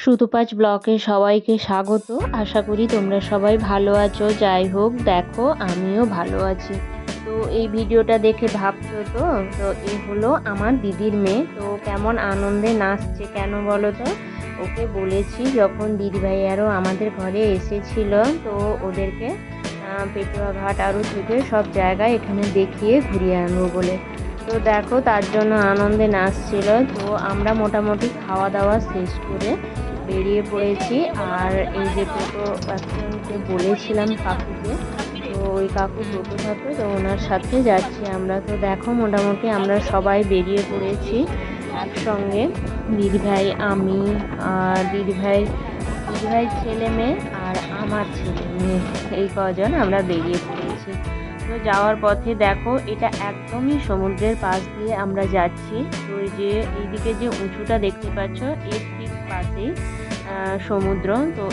সুতোপাচ ব্লকে সবাইকে স্বাগত। আশা করি তোমরা সবাই ভালো আছো। যাই হোক, দেখো আমিও ভালো আছি। তো এই ভিডিওটা দেখে ভাবছো তো তো এ হলো আমার দিদির মেয়ে। তো কেমন আনন্দে নাচছে কেন বলো তো। ওকে বলেছি যখন দিদিভাই আরও আমাদের ঘরে এসেছিল, তো ওদেরকে পেটুয়া ঘাট আরও থেকে সব জায়গায় এখানে দেখিয়ে ঘুরিয়ে আনবো বলে। তো দেখো তার জন্য আনন্দে নাচছিল। তো আমরা মোটামুটি খাওয়া দাওয়া শেষ করে বেরিয়ে পড়েছি। আর এই যে টোটো একজনকে বলেছিলাম কাকুকে, তো ওই কাকু টোটো থাকে, তো ওনার সাথে যাচ্ছি আমরা। তো দেখো মোটামুটি আমরা সবাই বেরিয়ে পড়েছি একসঙ্গে, দিদিভাই, আমি, আর দিদিভাই ছেলে মেয়ে আর আমার ছেলে মেয়ে, এই কজন আমরা বেরিয়ে পড়েছি। তো যাওয়ার পথে দেখো এটা একদমই সমুদ্রের পাশ দিয়ে আমরা যাচ্ছি। তো এই যে এইদিকে যে উঁচুটা দেখতে পাচ্ছ এর ঠিক পাশেই সমুদ্র। তো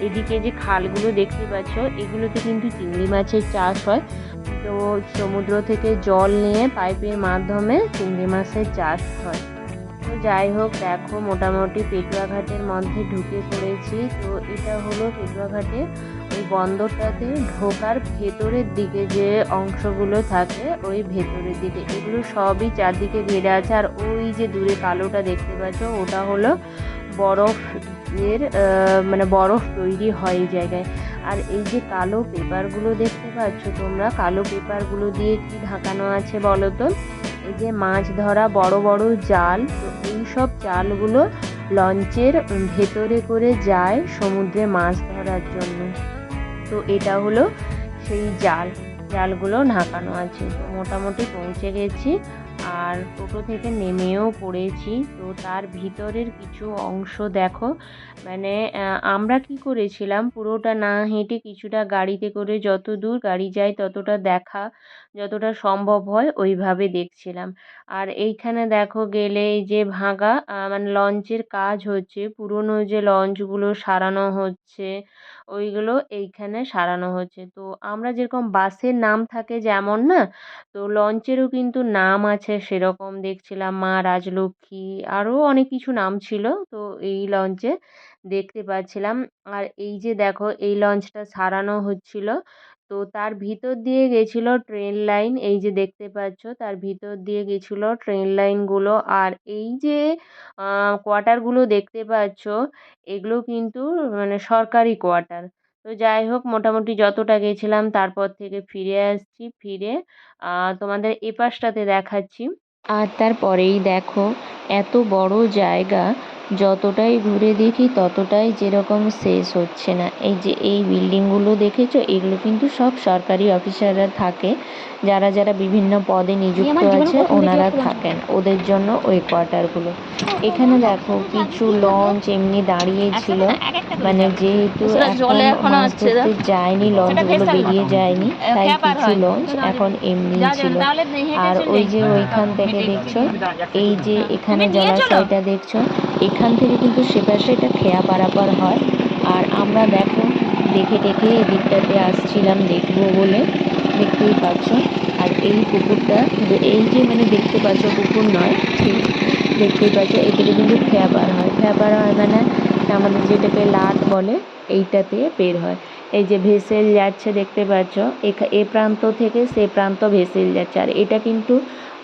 এদিকে যে খালগুলো দেখতে পাচ্ছ এগুলোতে কিন্তু চিংড়ি মাছের চাষ হয়। তো সমুদ্র থেকে জল নিয়ে পাইপের মাধ্যমে চিংড়ি মাছের চাষ হয়। তো যাই হোক, দেখো মোটামুটি পেটুয়া ঘাটের মধ্যে ঢুকে পড়েছি। তো এটা হলো পেটুয়া ঘাটে ওই বন্দরটাতে ঢোকার ভেতরের দিকে যে অংশগুলো থাকে, ওই ভেতরের দিকে এগুলো সবই চারদিকে ঘিরে আছে। আর ওই যে দূরে কালোটা দেখতে পাচ্ছ ওটা হলো বরফের মানে বরফ তৈরি হয় এই জায়গায়। আর এই যে কালো পেপারগুলো দেখতে পাচ্ছ তোমরা, কালো পেপারগুলো দিয়ে কি ঢাকানো আছে বলো তো। এই যে মাছ ধরা বড় বড় জাল, তো এই সব জালগুলো লঞ্চের ভেতরে করে যায় সমুদ্রে মাছ ধরার জন্য। তো এটা হলো সেই জালগুলো ঢাকানো আছে। তো মোটামুটি পৌঁছে গেছি আর টোটো থেকে নেমেও পড়েছি। তো তার ভিতরের কিছু অংশ দেখো, মানে আমরা কি করেছিলাম পুরোটা না হেঁটে কিছুটা গাড়িতে করে যত দূর গাড়ি যায় ততটা দেখা যতটা সম্ভব হয় ওইভাবে দেখছিলাম। আর এইখানে দেখো গেলে এই যে ভাঙা মানে লঞ্চের কাজ হচ্ছে, পুরনো যে লঞ্চগুলো সারানো হচ্ছে ওইগুলো এইখানে সারানো হচ্ছে। তো আমরা যেরকম বাসের নাম থাকে যেমন না, তো লঞ্চেরও কিন্তু নাম আছে সেরকম দেখছিলাম, মা রাজলক্ষ্মী আরও অনেক কিছু নাম ছিল। তো এই লঞ্চে দেখতে পাচ্ছিলাম। আর এই যে দেখো এই লঞ্চটা সারানো হচ্ছিল, তো তার ভিতর দিয়ে গেছিল ট্রেন লাইন, এই যে দেখতে পাচ্ছ তার ভিতর দিয়ে গেছিল ট্রেন লাইনগুলো। আর এই যে কোয়ার্টারগুলো দেখতে পাচ্ছ এগুলো কিন্তু মানে সরকারি কোয়ার্টার। তো যাই হোক মোটামুটি যতটা গেছিলাম তারপর থেকে ফিরে আসছি, ফিরে তোমাদের এ পাশটাতে দেখাচ্ছি। আর তারপরেই দেখো এত বড় জায়গা, যতটাই ঘুরে দেখি ততটাই যেরকম শেষ হচ্ছে না। এই যে এই বিল্ডিংগুলো দেখেছো এগুলো কিন্তু সব সরকারি অফিসাররা থাকে, যারা যারা বিভিন্ন পদে নিযুক্ত আছে ওনারা থাকেন, ওদের জন্য ওই কোয়ার্টারগুলো। এখানে দেখো কিছু লঞ্চ এমনি দাঁড়িয়েছিল, মানে যেহেতু এখন মাছ ধরতে যায়নি, লঞ্চগুলো বেরিয়ে যায়নি, তাই কিছু লঞ্চ এখন এমনি ছিল। আর ওই যে ওইখান থেকে দেখছো এই যে এখানে জলাশয়টা দেখছো, এখান থেকে কিন্তু সেপাশে এটা খেয়া পারাপার হয়। আর আমরা দেখো দেখে দেখে এদিকটাতে আসছিলাম দেখবো বলে, দেখতেই পাচ্ছ। আর এই পুকুরটা এই যে মানে দেখতে পাচ্ছ পুকুর নয়, ঠিক দেখতেই পাচ্ছ এদিকে কিন্তু খেয়া পার হয়। খেয়া পার হয় মানে আমাদের যেটাকে লাট বলে, এইটাতে বের হয়। এই যে ভেসেল যাচ্ছে দেখতে পাচ্ছ, এ প্রান্ত থেকে সে প্রান্ত ভেসেল যাচ্ছে। আর এটা কিন্তু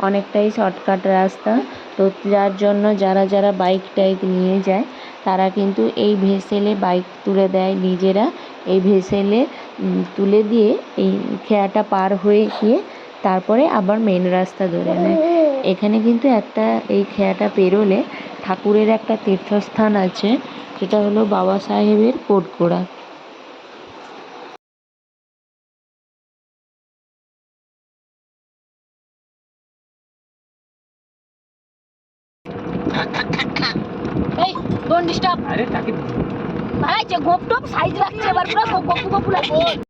অনেকটাই শর্টকাট রাস্তা। তো যার জন্য যারা যারা বাইক টাইক নিয়ে যায় তারা কিন্তু এই ভেসেলে বাইক তুলে দেয় নিজেরা, এই ভেসেলে তুলে দিয়ে এই খেয়াটা পার হয়ে গিয়ে তারপরে আবার মেন রাস্তা ধরে নেয়। এখানে কিন্তু একটা এই খেয়াটা পেরোলে ঠাকুরের একটা তীর্থস্থান আছে, সেটা হলো বাবা সাহেবের কোটগোড়া। এই ডোন্ট ডিস্টার্ব। আরে তাকে ভাই যে গোপ টপ সাইজ রাখছে এবার পুরো গপু গপু লাগছে।